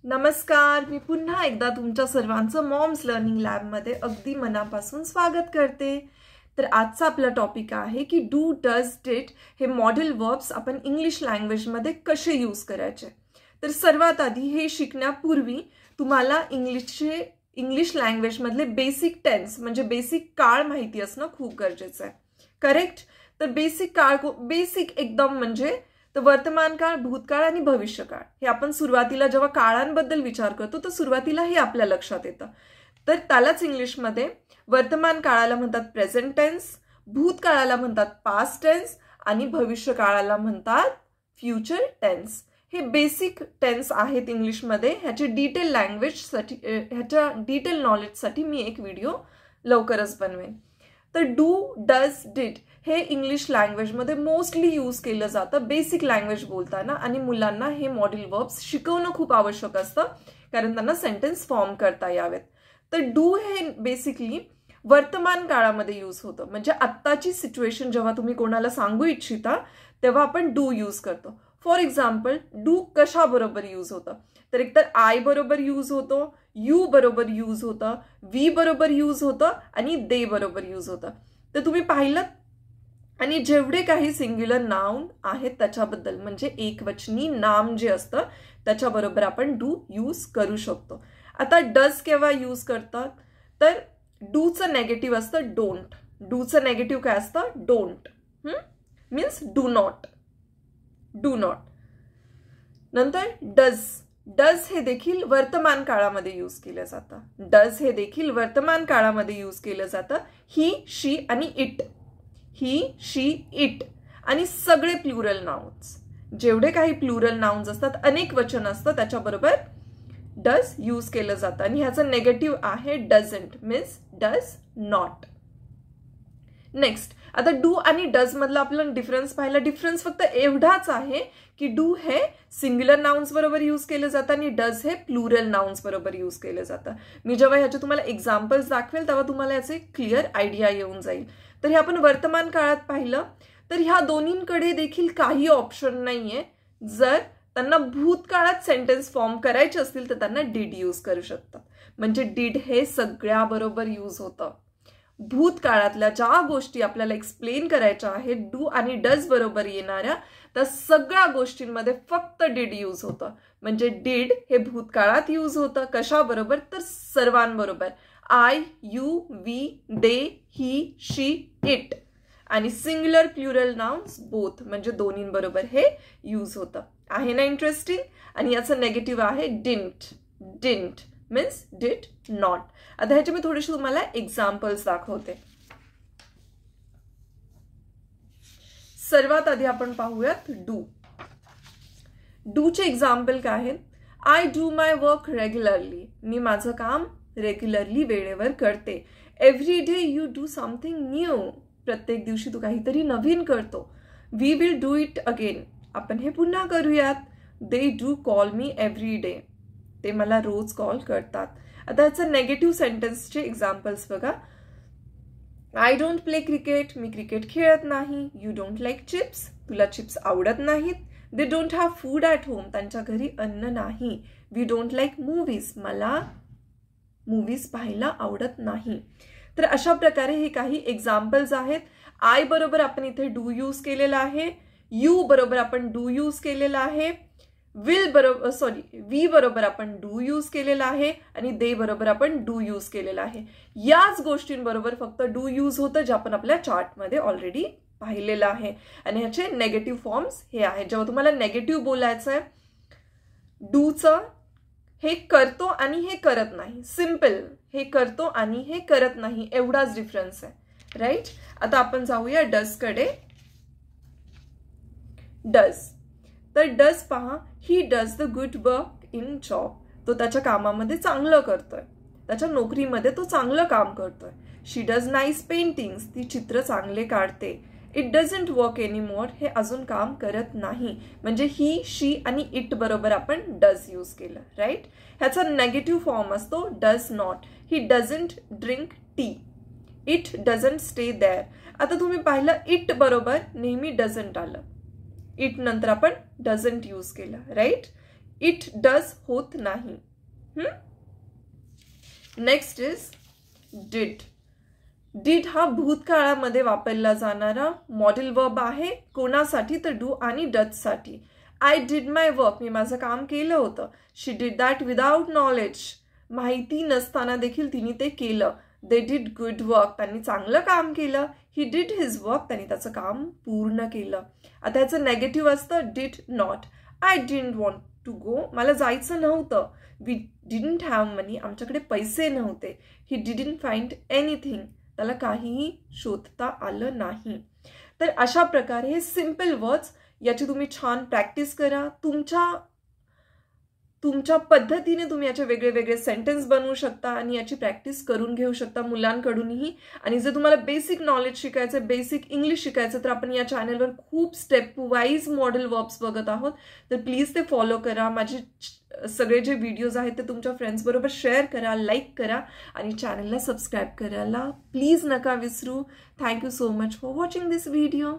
नमस्कार, मी पुन्हा एकदा तुमच्या सर्वांचं मॉम्स लर्निंग लॅबमध्ये अगदी मनापासून स्वागत करते। तर आजचा आपला टॉपिक आहे की डू, डज, डिड हे मॉडेल वर्ब्स आपण इंग्लिश लँग्वेजमध्ये कसे यूज करायचे। तर सर्वात आधी हे शिकण्यापूर्वी तुम्हाला इंग्लिश लँग्वेजमधले बेसिक टेन्स म्हणजे बेसिक काळ माहिती असणं खूप गरजेचं आहे। करेक्ट? तर बेसिक एकदम म्हणजे तर वर्तमान काळ, भूतकाळ आणि भविष्यकाळ हे आपण सुरुवातीला जेव्हा काळांबद्दल विचार करतो तर सुरुवातीला हे आपल्या लक्षात येतं। तर त्यालाच इंग्लिशमध्ये वर्तमान काळाला म्हणतात प्रेझेंट टेन्स, भूतकाळाला म्हणतात पास्ट टेन्स आणि भविष्यकाळाला म्हणतात फ्युचर टेन्स। हे बेसिक टेन्स आहेत इंग्लिशमध्ये। ह्याच्या डिटेल नॉलेजसाठी मी एक व्हिडिओ लवकरच बनवेन। तर डू, डज, डिड हे इंग्लिश लँग्वेजमध्ये मोस्टली यूज केलं जातं बेसिक लँग्वेज बोलताना आणि मुलांना हे मॉडेल वर्ब्स शिकवणं खूप आवश्यक असतं कारण त्यांना सेंटेन्स फॉर्म करता यावेत। तर डू हे बेसिकली वर्तमान काळामध्ये यूज होतं, म्हणजे आत्ताची सिच्युएशन जेव्हा तुम्ही कोणाला सांगू इच्छिता तेव्हा आपण डू यूज करतो। फॉर एक्झाम्पल, डू कशाबरोबर यूज होतं तर एकतर आय बरोबर यूज होतो, यू बरोबर यूज होतं, वी बरोबर यूज होतं आणि दे बरोबर यूज होतं। तर तुम्ही पाहिलं आणि जेवढे काही सिंग्युलर नाउन आहेत त्याच्याबद्दल म्हणजे एकवचनी नाम जे असतं त्याच्याबरोबर आपण डू यूज करू शकतो। आता डज केव्हा यूज करतात तर डूचं नेगेटिव्ह असतं डोंट। डूचं नेगेटिव्ह काय असतं? Don't means do not. Do not. नंतर डज, डज हे देखील वर्तमान काळामध्ये यूज केलं जातं। डज हे देखील वर्तमान काळामध्ये यूज केलं जातं। ही, शी आणि इट, ही, शी, इट आणि सगळे प्लुरल नाउन्स, जेवढे काही प्लुरल नाउन्स असतात, अनेक वचन असतं त्याच्याबरोबर डज यूज केलं जातं आणि ह्याचं नेगेटिव्ह आहे doesn't means does not. Next, आता डू आणि डज मधला आपल्याला डिफरन्स पाहिला। डिफरन्स फक्त एवढाच आहे की डू हे सिंग्युलर नाउन्स बरोबर यूज केलं जातं आणि डज हे प्लुरल नाउन्स बरोबर यूज केलं जातं। मी जेव्हा ह्याचे तुम्हाला एक्झाम्पल्स दाखवेल तेव्हा तुम्हाला याचे क्लिअर आयडिया येऊन जाईल। तर हे आपण वर्तमान काळात पाहिलं तर ह्या दोन्हींकडे देखील काही ऑप्शन नाहीये। जर त्यांना भूतकाळात सेंटेन्स फॉर्म करायचे असतील तर त्यांना डिड यूज करू शकतात, म्हणजे डिड हे सगळ्या बरोबर यूज होतं। भूतकाळातल्या ज्या गोष्टी आपल्याला एक्सप्लेन करायच्या आहेत डू आणि डज बरोबर येणाऱ्या त्या सगळ्या गोष्टींमध्ये फक्त डिड यूज होतं, म्हणजे डिड हे भूतकाळात यूज होतं। कशाबरोबर तर सर्वांबरोबर, I, you, we, they, he, she, it आणि सिंग्युलर प्लुरल नाउन्स बोथ म्हणजे दोन्हींबरोबर हे यूज होतं। आहे ना इंटरेस्टिंग? आणि याचं नेगेटिव्ह आहे didn't. Didn't means did not. आता ह्याचे मी थोडेसे तुम्हाला एक्झाम्पल्स दाखवते। सर्वात आधी आपण पाहूयात डू। डूचे एक्झाम्पल काय आहेत? I do my work regularly, मी माझं काम रेग्युलरली वेळेवर करते। Every day you do something new, प्रत्येक दिवशी तू काहीतरी नवीन करतो। We will do it again, आपण हे पुन्हा करूयात। They do call me every day, ते मला रोज कॉल करतात। आता ह्याचं नेगेटिव्ह सेंटेन्सचे एक्झाम्पल्स बघा। आय डोंट प्ले क्रिकेट, मी क्रिकेट खेळत नाही। यू डोंट लाईक चिप्स, तुला चिप्स आवडत नाहीत। They don't have food at home, त्यांच्या घरी अन्न नाही। वी डोंट लाईक मूव्हीज, मला मूव्हीज पाहायला आवडत नाही। तर अशा प्रकारे हे काही एक्झाम्पल्स आहेत। आय बरोबर आपण इथे डू यूज केलेला आहे, यू बरोबर आपण डू यूज केलेला आहे, वी बरोबर आपण डू यूज केलेला आहे आणि दे बरोबर आपण डू यूज केलेला आहे। याच गोष्टींबरोबर फक्त डू यूज होतं जे आपण आपल्या चार्टमध्ये ऑलरेडी पाहिलेलं आहे। आणि ह्याचे नेगेटिव्ह फॉर्म्स हे आहेत। जेव्हा तुम्हाला नेगेटिव्ह बोलायचं आहे डूचं, हे करतो आणि हे करत नाही, सिंपल, हे करतो आणि हे करत नाही एवढाच डिफरन्स आहे, राईट? आता आपण जाऊया डज कडे। डज, तर डज पहा, he does the good work in job, तो त्याच्या कामामध्ये चांगलं करतोय, त्याच्या नोकरीमध्ये तो चांगलं काम करतोय। शी डज नाईस पेंटिंग्स, ती चित्र चांगले काढते। इट डझंट वर्क एनीमोर, हे अजून काम करत नाही, म्हणजे ही, शी आणि इट बरोबर आपण डज यूज केलं, राईट? ह्याचा नेगेटिव्ह फॉर्म असतो does not. He doesn't drink tea, it doesn't stay there. आता तुम्ही पाहिलं इट बरोबर नेहमी डझंट आलं, इट नंतर आपण डझंट यूज केलं, राईट? इट डज होत नाही. Next is did. डिड हा भूतकाळामध्ये वापरला जाणारा मॉडेल वर्ब आहे. कोणासाठी? तर डू आणि डज साठी. I did my work. मी माझं काम केलं होतं. She did that without knowledge. माहिती नसताना देखील तिने ते केलं. They did good work. त्यांनी चांगलं काम केलं. He did his work. त्यांनी त्याचं काम पूर्ण केलं. आता ह्याचं नेगेटिव्ह असतं did not. I didn't want to go. मला जायचं नव्हतं. We didn't have money. आमच्याकडे पैसे नव्हते. He didn't find anything. त्याला काहीही शोधता आलं नाही. तर अशा प्रकारे हे सिम्पल वर्ड्स, याची तुम्ही छान प्रॅक्टिस करा. तुमच्या पद्धतीने तुम्ही याचे वेगळे वेगळे सेंटेन्स बनवू शकता आणि याची प्रॅक्टिस करून घेऊ शकता मुलांकडूनही. आणि जर तुम्हाला बेसिक नॉलेज शिकायचं, बेसिक इंग्लिश शिकायचं, तर आपण या चॅनलवर खूप स्टेप वाईज मॉडेल वर्ब्स बघत आहोत. तर प्लीज ते फॉलो करा. माझे सगळे जे व्हिडिओज आहेत ते तुमच्या फ्रेंड्सबरोबर शेअर करा, लाईक करा आणि चॅनलला सबस्क्राईब करायला प्लीज नका विसरू. Thank you so much for watching this video.